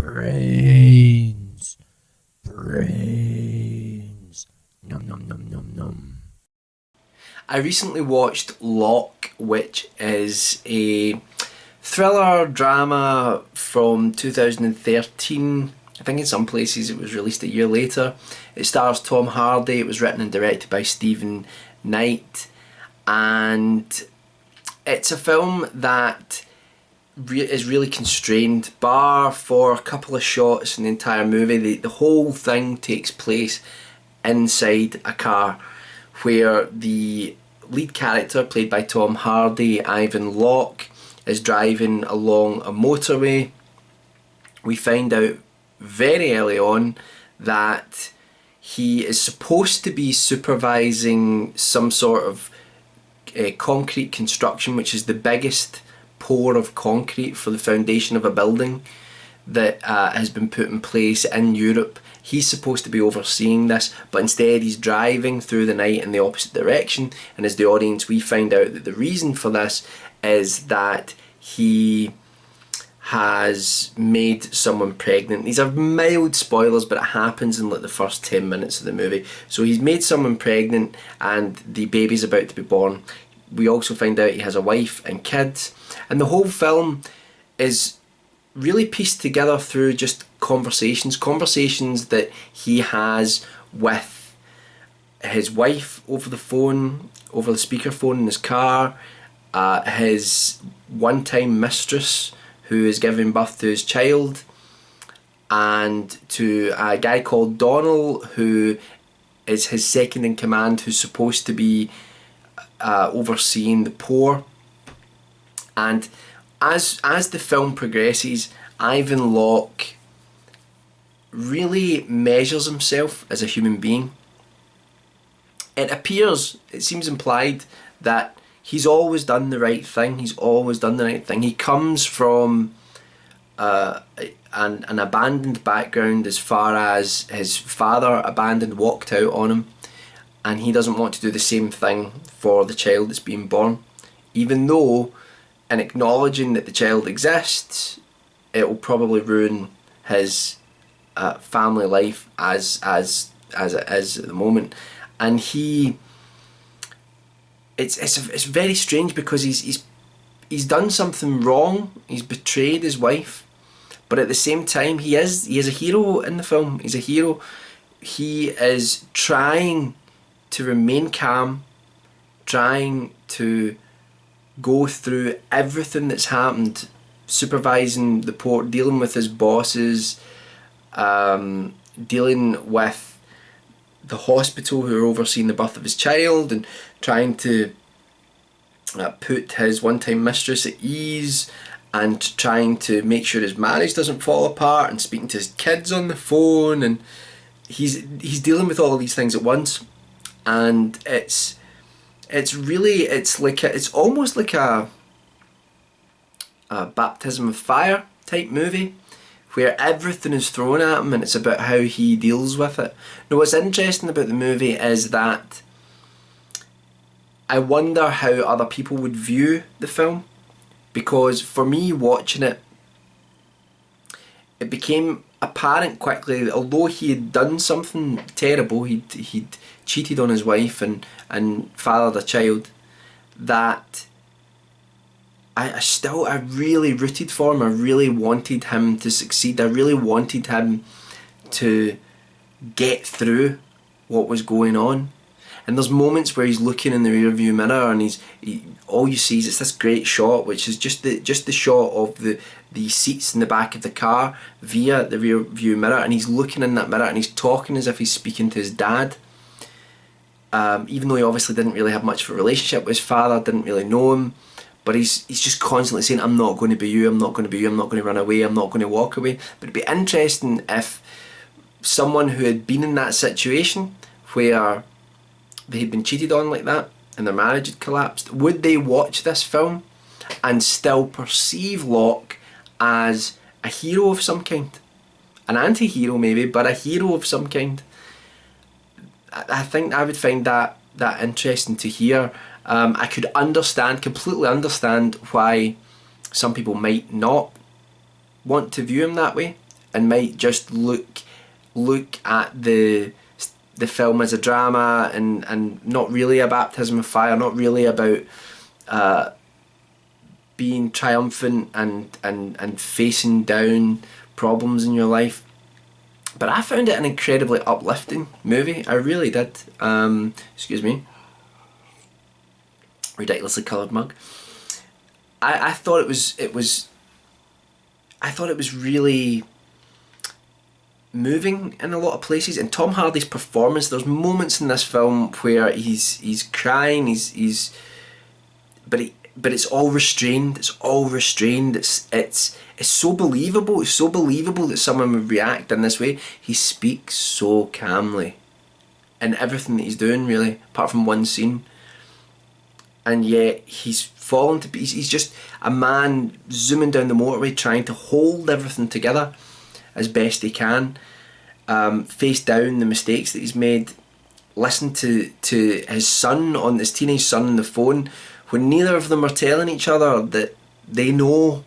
Brains. Brains. Nom nom nom nom nom. I recently watched Locke, which is a thriller drama from 2013. I think in some places it was released a year later. It stars Tom Hardy. It was written and directed by Stephen Knight, and it's a film that is really constrained, bar for a couple of shots in the entire movie. The whole thing takes place inside a car, where the lead character, played by Tom Hardy, Ivan Locke, is driving along a motorway. We find out very early on that he is supposed to be supervising some sort of concrete construction, which is the biggest pour of concrete for the foundation of a building that has been put in place in Europe. He's supposed to be overseeing this, but instead he's driving through the night in the opposite direction, and as the audience we find out that the reason for this is that he has made someone pregnant. These are mild spoilers, but it happens in like the first 10 minutes of the movie. So he's made someone pregnant and the baby's about to be born. We also find out he has a wife and kids, and the whole film is really pieced together through just conversations that he has with his wife over the phone, over the speakerphone in his car, his one-time mistress who is giving birth to his child, and to a guy called Donald who is his second in command, who's supposed to be overseeing the poor. And as the film progresses, Ivan Locke really measures himself as a human being. It seems implied that he's always done the right thing. He comes from an abandoned background, as far as his father walked out on him, and he doesn't want to do the same thing for the child that's being born, even though in acknowledging that the child exists, it will probably ruin his family life as it is at the moment. And it's very strange, because he's done something wrong. He's betrayed his wife, but at the same time he is a hero in the film. He's a hero. He is trying to remain calm, trying to go through everything that's happened, supervising the port, dealing with his bosses, dealing with the hospital who are overseeing the birth of his child, and trying to put his one-time mistress at ease, and trying to make sure his marriage doesn't fall apart, and speaking to his kids on the phone, and he's dealing with all of these things at once. And it's almost like a baptism of fire type movie, where everything is thrown at him and it's about how he deals with it. Now, what's interesting about the movie is that I wonder how other people would view the film, because for me, watching it, it became apparent quickly that although he had done something terrible, he'd cheated on his wife and fathered a child, that I really rooted for him. I really wanted him to succeed. I really wanted him to get through what was going on. And there's moments where he's looking in the rear view mirror, and all you see is it's this great shot, which is just the shot of the seats in the back of the car via the rear view mirror, and he's looking in that mirror and he's talking as if he's speaking to his dad. Even though he obviously didn't really have much of a relationship with his father, didn't really know him, but he's just constantly saying, I'm not going to be you, I'm not going to be you, I'm not going to run away, I'm not going to walk away. But it'd be interesting if someone who had been in that situation where they had been cheated on like that and their marriage had collapsed, would they watch this film and still perceive Locke as a hero of some kind? An anti-hero maybe, but a hero of some kind. I think I would find that interesting to hear. I could completely understand why some people might not want to view him that way. and might just look at the film as a drama and not really a baptism of fire, not really about being triumphant and facing down problems in your life. But I found it an incredibly uplifting movie. I really did. Excuse me. Ridiculously coloured mug. I thought it was really moving in a lot of places, and Tom Hardy's performance, there's moments in this film where he's crying, but it's all restrained. It's so believable. It's so believable that someone would react in this way. He speaks so calmly in everything that he's doing, really, apart from one scene. And yet he's fallen to pieces. He's just a man zooming down the motorway, trying to hold everything together as best he can, face down the mistakes that he's made, listen to his son, his teenage son on the phone, when neither of them are telling each other that they know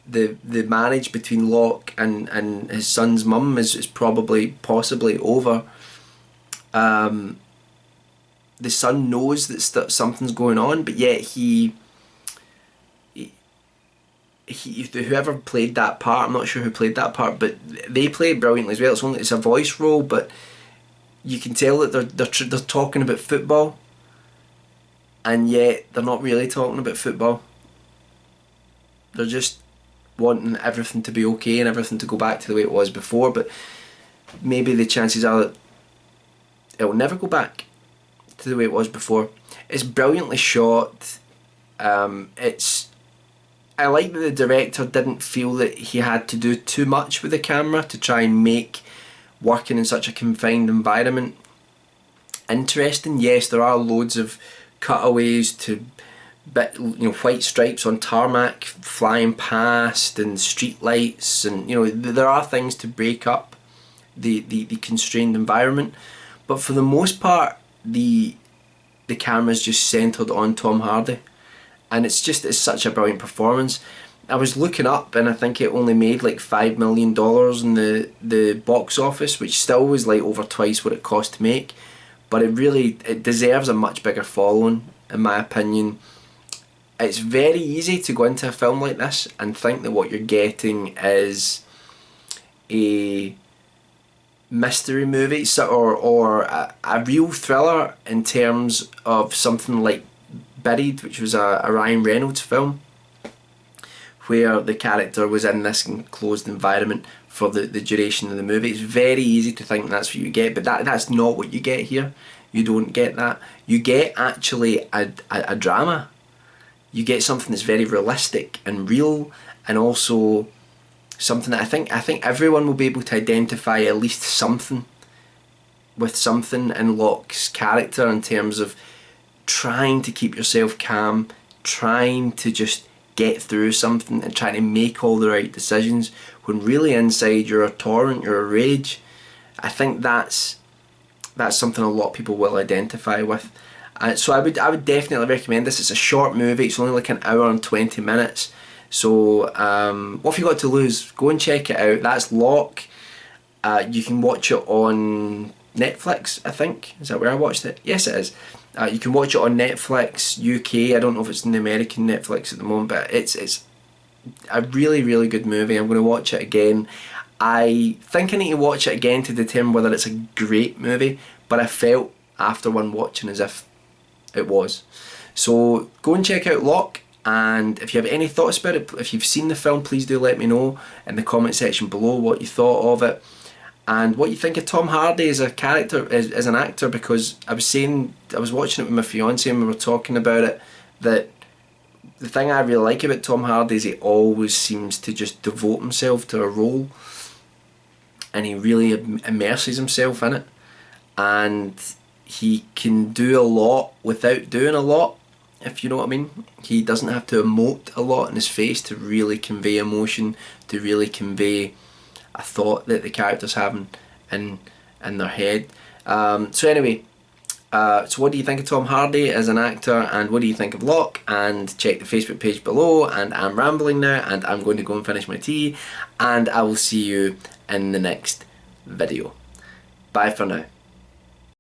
the marriage between Locke and his son's mum is possibly over. The son knows that something's going on, but yet he whoever played that part, I'm not sure who played that part, but they play it brilliantly as well. It's a voice role, but you can tell that they're talking about football, and yet they're not really talking about football. They're just wanting everything to be okay and everything to go back to the way it was before, but maybe the chances are that it will never go back to the way it was before. It's brilliantly shot. I like that the director didn't feel that he had to do too much with the camera to try and make working in such a confined environment interesting. Yes, there are loads of cutaways to white stripes on tarmac flying past and street lights, and there are things to break up the constrained environment, but for the most part the camera's just centred on Tom Hardy, and it's such a brilliant performance. I was looking up, and I think it only made like $5 million in the box office, which still was like over twice what it cost to make, but it deserves a much bigger following, in my opinion. It's very easy to go into a film like this and think that what you're getting is a mystery movie or a real thriller, in terms of something like Buried, which was a Ryan Reynolds film, where the character was in this enclosed environment for the duration of the movie. It's very easy to think that's what you get, but that's not what you get here. You don't get that. You get actually a drama. You get something that's very realistic and real, and also something that I think everyone will be able to identify at least something in Locke's character, in terms of trying to keep yourself calm, trying to just get through something and trying to make all the right decisions when really inside you're a torrent, you're a rage. I think that's something a lot of people will identify with. So I would definitely recommend this. It's a short movie. It's only like an hour and 20 minutes. So what have you got to lose? Go and check it out. That's Locke. You can watch it on Netflix, I think. Is that where I watched it? Yes, it is. You can watch it on Netflix UK. I don't know if it's in the American Netflix at the moment, but it's a really, really good movie. I'm going to watch it again. I think I need to watch it again to determine whether it's a great movie, but I felt after one watching as if it was. So go and check out Locke, and if you have any thoughts about it, if you've seen the film, please do let me know in the comment section below what you thought of it and what you think of Tom Hardy as a character, as an actor, because I was watching it with my fiance and we were talking about it, that the thing I really like about Tom Hardy is he always seems to just devote himself to a role, and he really immerses himself in it, and he can do a lot without doing a lot, if you know what I mean. He doesn't have to emote a lot in his face to really convey emotion, to really convey a thought that the character's having in their head. So anyway, So what do you think of Tom Hardy as an actor, and what do you think of Locke? And check the Facebook page below. And I'm rambling now, and I'm going to go and finish my tea, and I will see you in the next video. Bye for now.